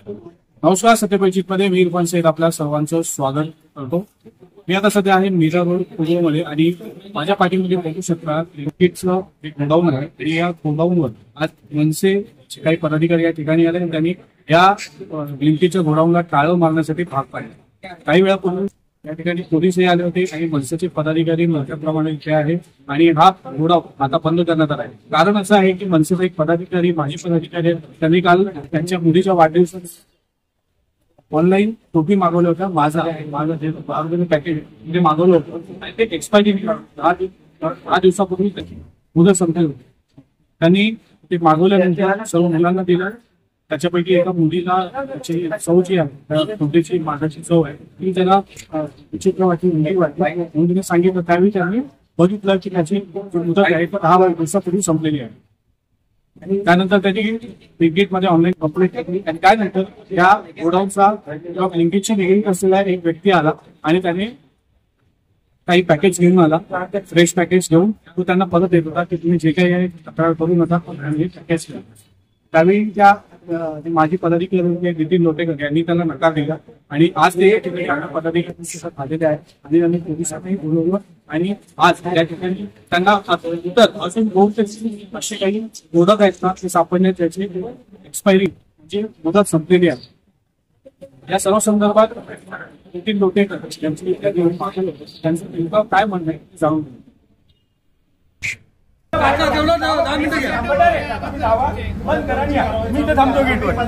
नमस्कार, सत्यपरिचितमध्ये मी इरफान शेख आपल्या सर्वांचं स्वागत करतो। मी आता सध्या आहे मीरा रोड पुण्यामध्ये आणि माझ्या पाठीमध्ये बघू शकता ब्लिंकिटचं एक गोडाऊन आहे आणि या गोडाऊनवर आज मनसे काही पदाधिकारी या ठिकाणी आले आणि त्यांनी या ब्लिंकिटच्या गोडाऊनला टाळं मारण्यासाठी भाग पाडले। काही वेळापूर्वी या ठिकाणी पोलीसही आले होते आणि मनसेचे पदाधिकारी मोठ्याप्रमाणे इथे आहे आणि हा गोडाऊन आता बंद करण्यात आला आहे। कारण असं आहे की मनसेचे एक पदाधिकारी माजी पदाधिकारी त्यांनी काल त्यांच्या मुलीच्या वाढदिवसात ऑनलाईन टोपी मागवल्या होत्या। माझं जे पॅकेज म्हणजे मागवलं होतं आणि ते एक्सपायरी 10 दिवसापूर्वी मुदत संपली होती। त्यांनी ते मागवल्यानंतर सर्व मुलांना दिलं। त्याच्यापैकी एका मुलीला त्याची चव जी आहे टोपीची मागाची चव आहे ती त्याला विचित्र वाटली, मुली वाटली म्हणून तिने सांगितलं। त्यावेळी त्यांनी बघितलं की त्याची मुदत आहे 10 दिवसापूर्वी संपलेली आहे आणि त्यानंतर त्यांनी ब्लिंकिटमध्ये ऑनलाईन कंप्लेंट केली आणि त्यानंतर या गोडाऊनचा किंवा ब्लिंकिटची निगडीत असलेला एक व्यक्ती आला आणि त्याने काही पॅकेज घेऊन आला। फ्रेश पॅकेज घेऊन तो त्यांना परत देत होता की तुम्ही जे काही आहे तक्रार करू नका आणि पॅकेज घ्या। त्यावेळी त्या माजी पदाधिकारी नितीन लोटेकर यांनी त्याला नकार दिला आणि आज ते या ठिकाणी पदाधिकारी आलेले आहेत आणि त्यांनी पोलिसांनाही बोलवलं आणि आज या ठिकाणी त्यांना उत्तर अजून बहुतेक असे काही मोदक आहेत ना ते सापडण्यात त्याची एक्सपायरी म्हणजे मुदत संपलेली आहे। या सर्व संदर्भात नितीन लोटेकर यांची त्यांचं काय म्हणणं आहे जाणून घेऊ।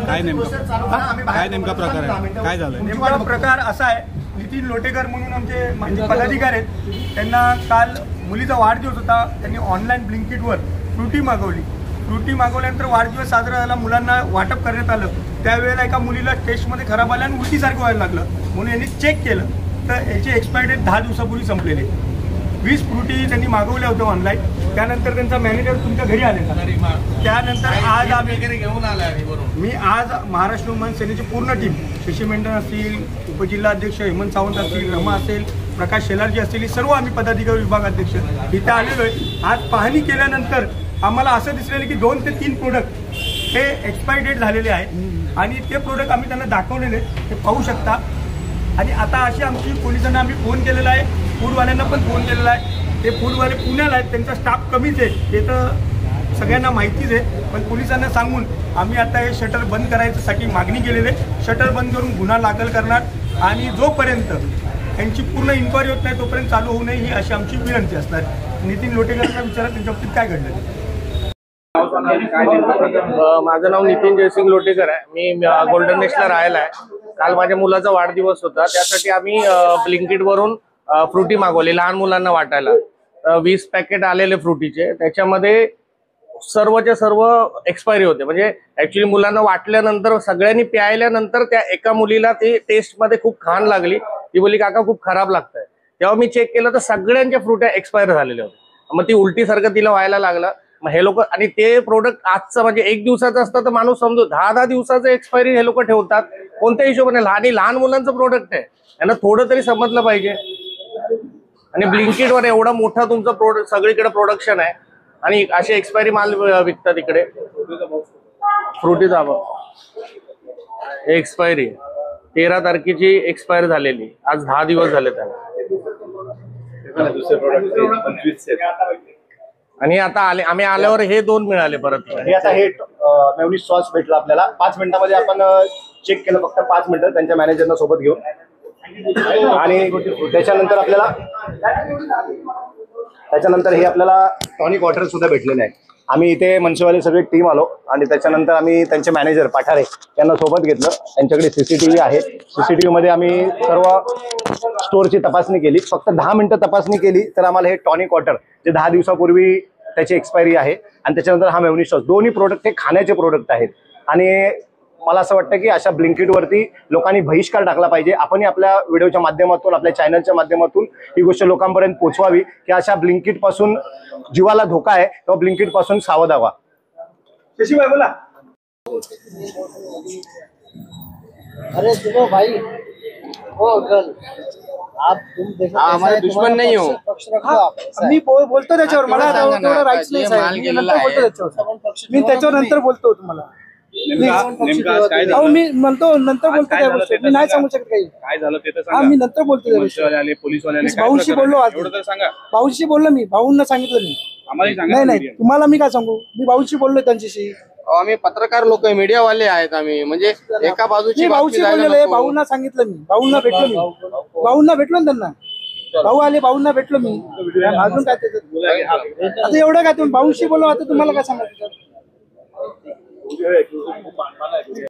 काय नेमका प्रकार आहे, काय झालं? नेमका प्रकार असा आहे, नितीन लोटेकर म्हणून आमचे माजी पदाधिकारी आहेत। त्यांना काल मुलीचा वाढदिवस होता, त्यांनी ऑनलाईन ब्लिंकिटवर फ्रुटी मागवली। फ्रुटी मागवल्यानंतर वाढदिवस साजरा झाला, मुलांना वाटप करण्यात आलं। त्यावेळेला एका मुलीला टेस्टमध्ये खराब आलं आणि उलटीसारखं व्हायला लागलं म्हणून यांनी चेक केलं तर याची एक्सपायरी डेट 10 दिवसापूर्वी संपलेली। 20 फ्रुटी त्यांनी मागवल्या होत्या ऑनलाईन। त्यानंतर त्यांचा मॅनेजर तुमच्या घरी आलेला। त्यानंतर आज आम्ही घेऊन आला। मी आज महाराष्ट्र वुमन सेनेची पूर्ण टीम, शशी मेंढन असतील, उपजिल्हाध्यक्ष हेमंत सावंत असतील, रमा असेल, प्रकाश शेलारजी असतील, सर्व आम्ही पदाधिकारी विभागाध्यक्ष इथे आलेलो आहे। आज पाहणी केल्यानंतर आम्हाला असं दिसलेलं की 2 ते 3 प्रोडक्ट हे एक्सपायरी डेट झालेले आहेत आणि ते प्रोडक्ट आम्ही त्यांना दाखवलेले ते पाहू शकता। आणि आता अशी आमची पोलिसांना आम्ही फोन केलेला आहे, फूडवाल्यांना पण फोन केलेला आहे। ते फूडवाले पुण्याला आहेत, त्यांचा स्टाफ कमीच आहे हे तर सगळ्यांना माहितीच आहे, पण पोलिसांना सांगून आम्ही आता हे शटर बंद करायसाठी मागणी केलेली आहे। शटर बंद करून गुन्हा दाखल करणार आणि जोपर्यंत यांची पूर्ण इन्क्वायरी होत नाही तोपर्यंत चालू होऊ नये ही अशी आमची विनंती असणार। नितीन लोटेकरांना विचारा त्यांच्या बाबतीत काय घडलं। माझं नाव नितीन जयसिंग लोटेकर आहे, मी गोल्डन नेस्टला राहायला आहे। काल माझ्या मुलाचा वाढदिवस होता, त्यासाठी आम्ही ब्लिंकिट वरून फ्रुटी मागवली लहान मुलांना वाटायला। 20 पॅकेट आलेले फ्रुटीचे, त्याच्यामध्ये सर्वच्या सर्व एक्सपायरी होते। म्हणजे ऍक्च्युली मुलांना वाटल्यानंतर सगळ्यांनी प्यायल्यानंतर त्या एका मुलीला ती टेस्टमध्ये खूप घाण लागली। ती बोलली काका खूप खराब लागतंय। तेव्हा मी चेक केलं तर सगळ्यांच्या फ्रुट्या एक्सपायर झालेल्या होत्या। मग ती उलटीसारखं तिला व्हायला लागलं। मग हे लोक आणि ते प्रोडक्ट आजचं म्हणजे 1 दिवसाचं असतं तर माणूस समजू 10 दिवसाचं एक्सपायरी हे लोक ठेवतात कोणत्या हिशोबाने। लहान मुलांचं प्रोडक्ट आहे, त्यांना थोडं तरी समजलं पाहिजे। आणि ब्लिंकिटवर एवढा मोठा तुमचं प्रोडक्ट सगळीकडे प्रोडक्शन आहे आणि असे एक्सपायरी माल विकतात इकडे। फ्रुटीचा एक्सपायरी 13 तारखेची एक्सपायर झालेली, आज 10 दिवस झाले त्याला। आणि आता आम्ही आल्यावर हे 2 मिळाले परत। हे आता हे मेयोनीज सॉस भेटला आपल्याला 5 मिनिटांमध्ये आपण चेक केलं, फक्त 5 मिनिटं त्यांच्या मॅनेजरना सोबत घेऊन। आणि त्याच्यानंतर हे आपल्याला टॉनिक वॉटर सुद्धा भेटलेलं आहे। आम्ही इथे मनसेवाले सगळी टीम आलो आणि त्याच्यानंतर आम्ही त्यांचे मॅनेजर पाठारे यांना सोबत घेतलं। त्यांच्याकडे सीसीटीव्ही आहे, सीसीटीव्ही मध्ये आम्ही सर्व स्टोअरची तपासणी केली। फक्त 10 मिनिटं तपासणी केली तर आम्हाला हे टॉनिक वॉटर जे 10 दिवसापूर्वी त्याची एक्सपायरी आहे आणि त्याच्यानंतर हा मेयोनीज सॉस, दोन्ही प्रोडक्ट हे खाण्याचे प्रोडक्ट आहेत। आणि मला असं वाटतं की अशा ब्लिंकिटवरती लोकांनी बहिष्कार टाकला पाहिजे। आपण आपल्या व्हिडिओच्या माध्यमातून, आपल्या चॅनलच्या माध्यमातून ही गोष्ट लोकांपर्यंत पोहोचवावी की अशा ब्लिंकिट पासून जीवाला धोका आहे तेव्हा ब्लिंकिट पासून सावध व्हा। शशीभाई बोला। अरे सुनो भाई, ओ गर्ल, आप तुम देखो हमारे दुश्मन नहीं हो। मी बोलतो त्याच्यावर, मला तेवढा राईट्स नाही साहेब। मी नंतर बोलतो त्याच्यावर, मी त्याच्यावर नंतर बोलतो तुम्हाला। नेमकं आज काय अहो झालं? मी म्हणतो नंतर बोलतो काय त्या झालं गोष्टी ते तर मी नाही सांगा. सांगू शकत काही काय झालं ते तर हा सांगा. मी नंतर बोलतो त्या गोष्टी पोलीसवाले आले, पोलीसवाले आले, काय भाऊशी प्रकार बोललो आहे? आज. एवढं तर सांगा. भाऊशी बोललो मी भाऊंना सांगितलं मी आम्हालाही सांगा नाही ना नाही media. तुम्हाला मी काय सांगू मी भाऊशी बोललोय त्यांच्याशी आम्ही पत्रकार लोक आहे, मीडियावाले आहेत आम्ही. म्हणजे एका बाजूची मी बातमी भाऊशी जायला बोललेलो आहे नको. भाऊंना सांगितलं मी भाऊंना भेटलो ना त्यांना भाऊ आले भाऊंना भेटलो मी अजून काय त्याच्यात आता एवढं काय तुम्ही भाऊशी बोललो आता तुम्हाला काय सांगायचं